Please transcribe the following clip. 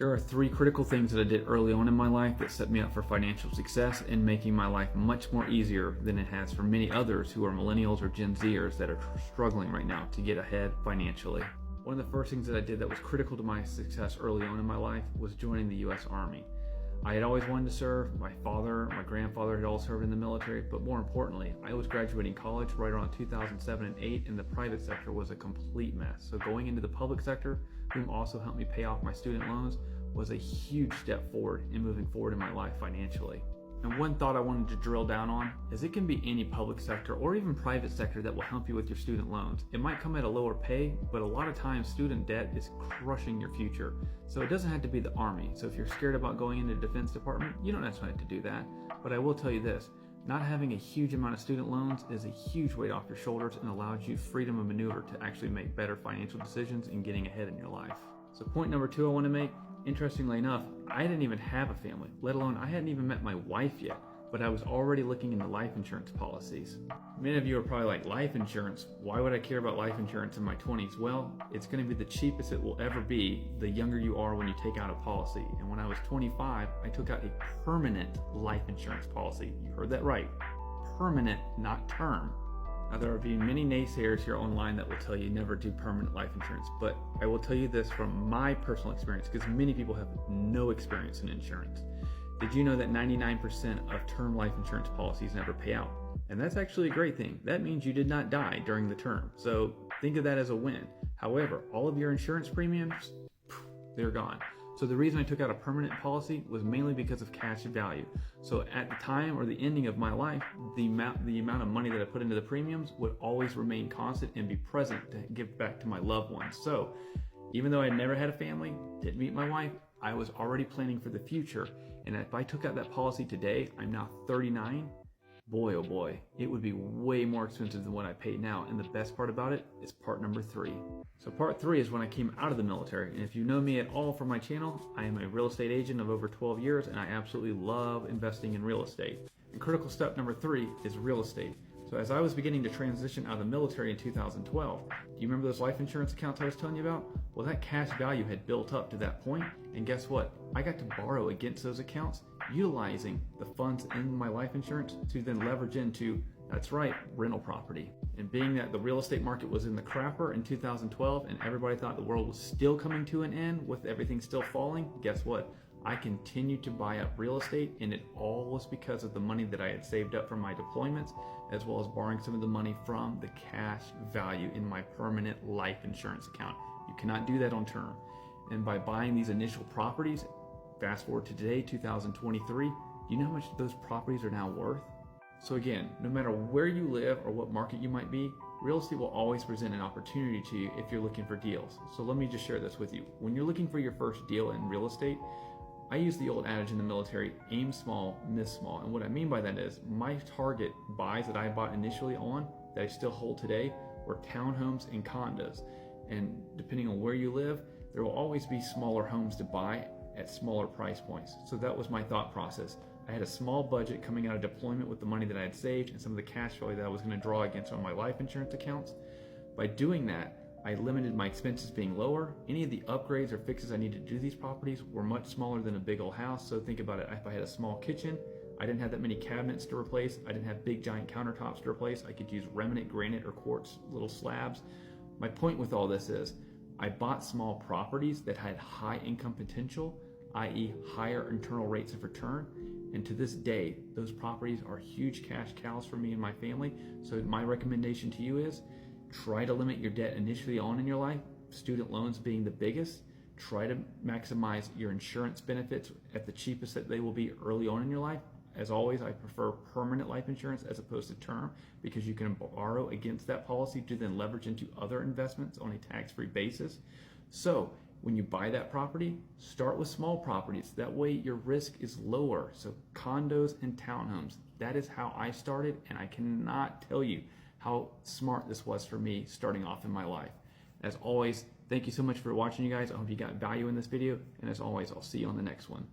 Here are 3 critical things that I did early on in my life that set me up for financial success and making my life much more easier than it has for many others who are millennials or Gen Zers that are struggling right now to get ahead financially. One of the first things that I did that was critical to my success early on in my life was joining the U.S. Army. I had always wanted to serve. My father, my grandfather had all served in the military, but more importantly, I was graduating college right around 2007 and 8, and the private sector was a complete mess. So going into the public sector, whom also helped me pay off my student loans, was a huge step forward in moving forward in my life financially. And one thought I wanted to drill down on is it can be any public sector or even private sector that will help you with your student loans. It might come at a lower pay, but a lot of times student debt is crushing your future. So it doesn't have to be the Army. So if you're scared about going into the Defense Department, you don't necessarily have to do that. But I will tell you this, not having a huge amount of student loans is a huge weight off your shoulders and allows you freedom of maneuver to actually make better financial decisions in getting ahead in your life. So point number 2 I want to make, interestingly enough, I didn't even have a family, let alone I hadn't even met my wife yet, but I was already looking into life insurance policies. Many of you are probably like, life insurance? Why would I care about life insurance in my 20s? Well, it's going to be the cheapest it will ever be the younger you are when you take out a policy. And when I was 25, I took out a permanent life insurance policy. You heard that right. Permanent, not term. Now, there have been many naysayers here online that will tell you never do permanent life insurance, but I will tell you this from my personal experience, because many people have no experience in insurance. Did you know that 99% of term life insurance policies never pay out? And that's actually a great thing. That means you did not die during the term. So think of that as a win. However, all of your insurance premiums, they're gone. So the reason I took out a permanent policy was mainly because of cash value. So at the time or the ending of my life, the amount of money that I put into the premiums would always remain constant and be present to give back to my loved ones. So even though I never had a family, didn't meet my wife, I was already planning for the future. And if I took out that policy today, I'm now 39. Boy, oh boy, it would be way more expensive than what I pay now. And the best part about it is part number 3. So part 3 is when I came out of the military. And if you know me at all from my channel, I am a real estate agent of over 12 years, and I absolutely love investing in real estate. And critical step number 3 is real estate. So as I was beginning to transition out of the military in 2012, do you remember those life insurance accounts I was telling you about? Well, that cash value had built up to that point, and guess what? I got to borrow against those accounts, utilizing the funds in my life insurance to then leverage into, that's right, rental property. And being that the real estate market was in the crapper in 2012 and everybody thought the world was still coming to an end with everything still falling, guess what? I continued to buy up real estate, and it all was because of the money that I had saved up from my deployments, as well as borrowing some of the money from the cash value in my permanent life insurance account. You cannot do that on term. And by buying these initial properties, fast forward to today, 2023, do you know how much those properties are now worth? So again, no matter where you live or what market you might be, real estate will always present an opportunity to you if you're looking for deals. So let me just share this with you. When you're looking for your first deal in real estate, I use the old adage in the military, aim small, miss small. And what I mean by that is my target buys that I bought initially on, that I still hold today, were townhomes and condos. And depending on where you live, there will always be smaller homes to buy at smaller price points. So that was my thought process. I had a small budget coming out of deployment with the money that I had saved and some of the cash value that I was going to draw against on my life insurance accounts. By doing that, I limited my expenses being lower. Any of the upgrades or fixes I needed to do these properties were much smaller than a big old house. So think about it, if I had a small kitchen, I didn't have that many cabinets to replace. I didn't have big giant countertops to replace. I could use remnant granite or quartz little slabs. My point with all this is I bought small properties that had high income potential, i.e. higher internal rates of return. And to this day, those properties are huge cash cows for me and my family. So my recommendation to you is try to limit your debt initially on in your life, student loans being the biggest. Try to maximize your insurance benefits at the cheapest that they will be early on in your life. As always, I prefer permanent life insurance as opposed to term, because you can borrow against that policy to then leverage into other investments on a tax-free basis. So when you buy that property, start with small properties. That way your risk is lower. So condos and townhomes, that is how I started, and I cannot tell you how smart this was for me starting off in my life. As always, thank you so much for watching, you guys. I hope you got value in this video, and as always, I'll see you on the next one.